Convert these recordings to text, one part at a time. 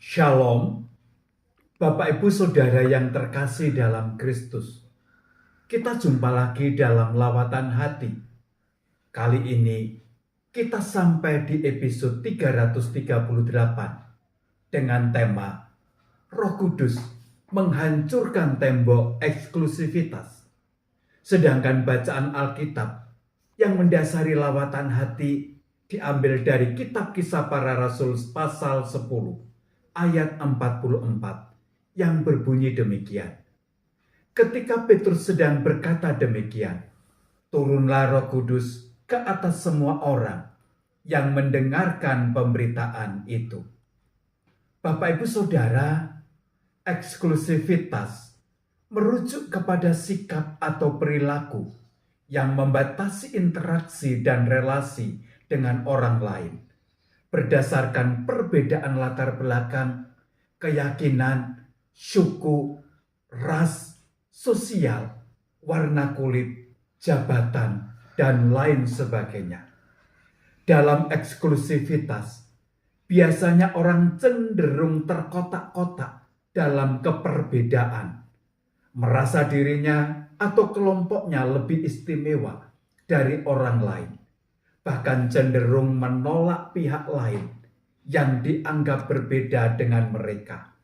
Shalom, Bapak Ibu Saudara yang terkasih dalam Kristus. Kita jumpa lagi dalam lawatan hati. Kali ini kita sampai di episode 338 dengan tema Roh Kudus menghancurkan tembok eksklusivitas. Sedangkan bacaan Alkitab yang mendasari lawatan hati diambil dari kitab Kisah Para Rasul pasal 10 ayat 44 yang berbunyi demikian. Ketika Petrus sedang berkata demikian, turunlah Roh Kudus ke atas semua orang yang mendengarkan pemberitaan itu. Bapak Ibu Saudara, eksklusivitas merujuk kepada sikap atau perilaku yang membatasi interaksi dan relasi dengan orang lain berdasarkan perbedaan latar belakang, keyakinan, suku, ras, sosial, warna kulit, jabatan, dan lain sebagainya. Dalam eksklusivitas, biasanya orang cenderung terkotak-kotak dalam keperbedaan, merasa dirinya atau kelompoknya lebih istimewa dari orang lain, bahkan cenderung menolak pihak lain yang dianggap berbeda dengan mereka.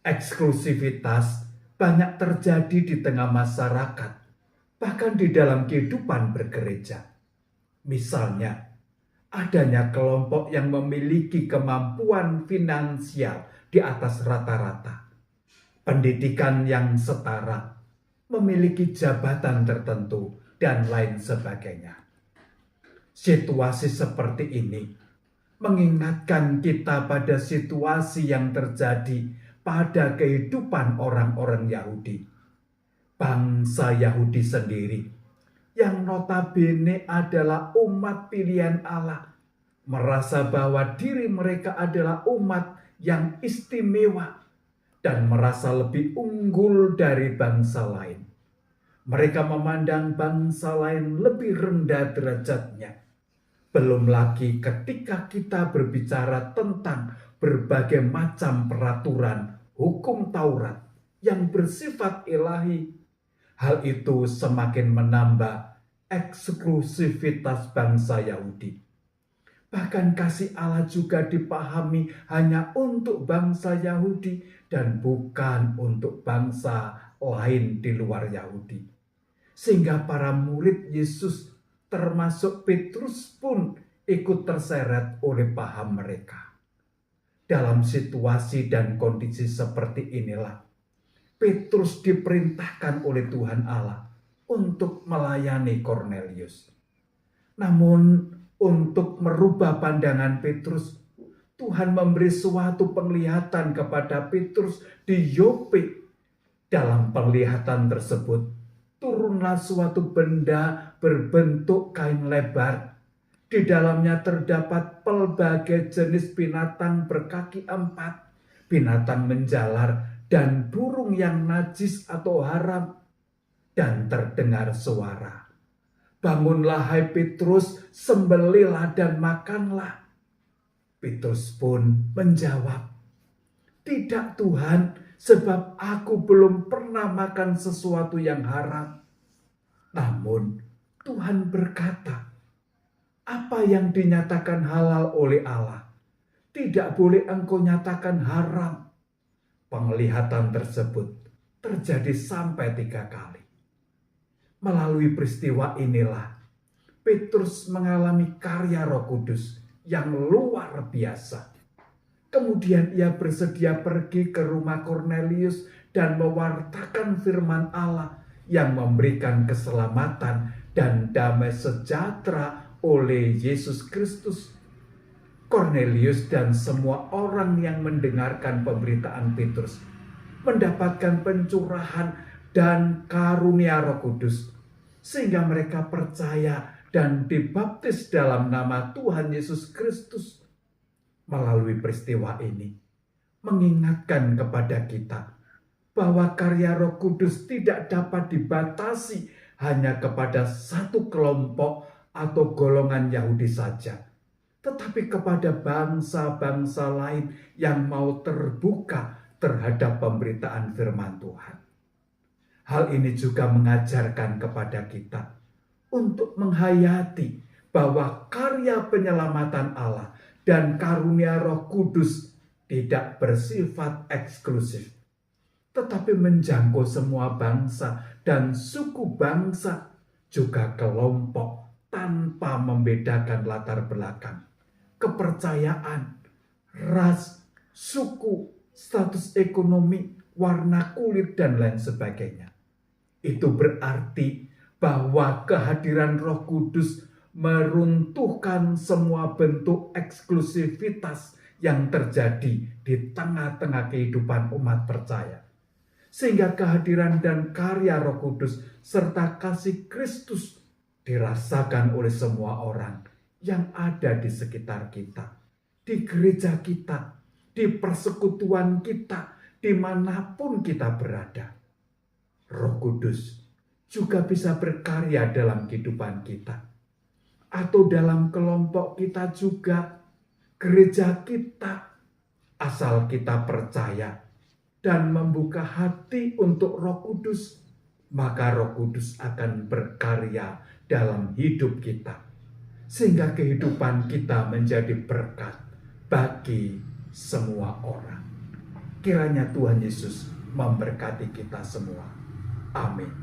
Eksklusivitas banyak terjadi di tengah masyarakat, bahkan di dalam kehidupan bergereja. Misalnya, adanya kelompok yang memiliki kemampuan finansial di atas rata-rata, pendidikan yang setara, memiliki jabatan tertentu, dan lain sebagainya. Situasi seperti ini mengingatkan kita pada situasi yang terjadi pada kehidupan orang-orang Yahudi. Bangsa Yahudi sendiri, yang notabene adalah umat pilihan Allah, merasa bahwa diri mereka adalah umat yang istimewa dan merasa lebih unggul dari bangsa lain. Mereka memandang bangsa lain lebih rendah derajatnya. Belum lagi ketika kita berbicara tentang berbagai macam peraturan hukum Taurat yang bersifat ilahi, hal itu semakin menambah eksklusivitas bangsa Yahudi. Bahkan kasih Allah juga dipahami hanya untuk bangsa Yahudi dan bukan untuk bangsa lain di luar Yahudi. Sehingga para murid Yesus termasuk Petrus pun ikut terseret oleh paham mereka. Dalam situasi dan kondisi seperti inilah, Petrus diperintahkan oleh Tuhan Allah untuk melayani Kornelius. Namun, untuk merubah pandangan Petrus, Tuhan memberi suatu penglihatan kepada Petrus di Yope. Dalam penglihatan tersebut, turunlah suatu benda berbentuk kain lebar. Di dalamnya terdapat pelbagai jenis binatang berkaki 4, binatang menjalar, dan burung yang najis atau haram. Dan terdengar suara, bangunlah hai Petrus, sembelihlah dan makanlah. Petrus pun menjawab, tidak Tuhan, sebab aku belum pernah makan sesuatu yang haram. Namun Tuhan berkata, apa yang dinyatakan halal oleh Allah, tidak boleh engkau nyatakan haram. Penglihatan tersebut terjadi sampai 3 kali. Melalui peristiwa inilah, Petrus mengalami karya Roh Kudus yang luar biasa. Kemudian ia bersedia pergi ke rumah Kornelius dan mewartakan firman Allah yang memberikan keselamatan dan damai sejahtera oleh Yesus Kristus. Kornelius dan semua orang yang mendengarkan pemberitaan Petrus mendapatkan pencurahan dan karunia Roh Kudus, sehingga mereka percaya dan dibaptis dalam nama Tuhan Yesus Kristus. Melalui peristiwa ini, mengingatkan kepada kita bahwa karya Roh Kudus tidak dapat dibatasi hanya kepada satu kelompok atau golongan Yahudi saja, tetapi kepada bangsa-bangsa lain yang mau terbuka terhadap pemberitaan firman Tuhan. Hal ini juga mengajarkan kepada kita untuk menghayati bahwa karya penyelamatan Allah dan karunia Roh Kudus tidak bersifat eksklusif, tetapi menjangkau semua bangsa dan suku bangsa, juga kelompok, tanpa membedakan latar belakang, kepercayaan, ras, suku, status ekonomi, warna kulit, dan lain sebagainya. Itu berarti bahwa kehadiran Roh Kudus meruntuhkan semua bentuk eksklusivitas yang terjadi di tengah-tengah kehidupan umat percaya. Sehingga kehadiran dan karya Roh Kudus serta kasih Kristus dirasakan oleh semua orang yang ada di sekitar kita, di gereja kita, di persekutuan kita, dimanapun kita berada. Roh Kudus juga bisa berkarya dalam kehidupan kita, atau dalam kelompok kita juga, gereja kita, asal kita percaya dan membuka hati untuk Roh Kudus, maka Roh Kudus akan berkarya dalam hidup kita, sehingga kehidupan kita menjadi berkat bagi semua orang. Kiranya Tuhan Yesus memberkati kita semua. Amin.